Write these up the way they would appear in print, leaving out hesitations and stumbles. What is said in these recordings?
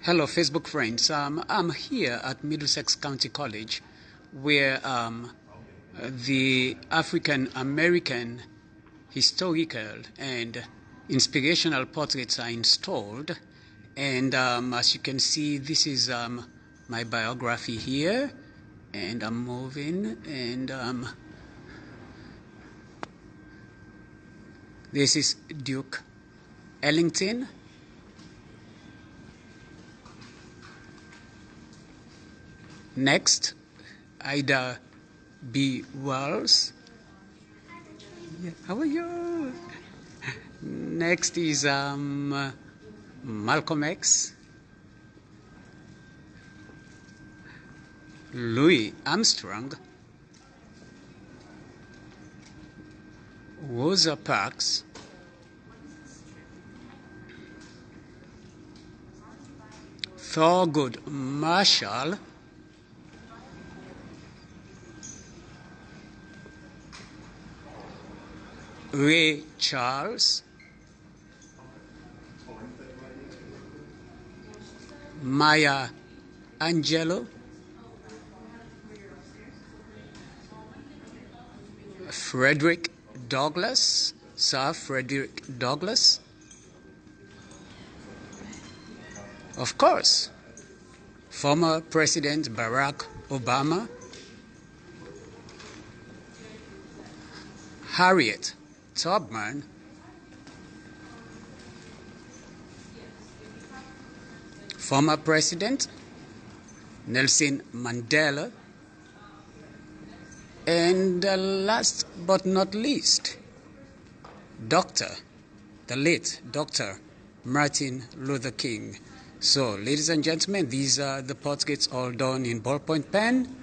Hello, Facebook friends. I'm here at Middlesex County College, where the African American historical and inspirational portraits are installed. And as you can see, this is my biography here. And I'm moving. And this is Duke Ellington. Next, Ida B. Wells. Yeah, how are you? Next is Malcolm X. Louis Armstrong. Rosa Parks. Thurgood Marshall. Ray Charles, Maya Angelou, Frederick Douglass, Sir Frederick Douglass, of course, former President Barack Obama, Harriet Tubman, former President Nelson Mandela, and last but not least, the late Dr. Martin Luther King. So, ladies and gentlemen, these are the portraits all done in ballpoint pen,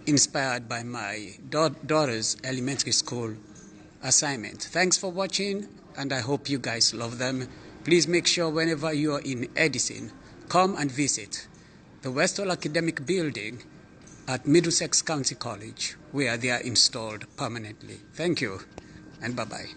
inspired by my daughter's elementary school assignment. Thanks for watching, and I hope you guys love them. Please make sure whenever you are in Edison, come and visit the West Hall Academic Building at Middlesex County College, where they are installed permanently. Thank you, and bye-bye.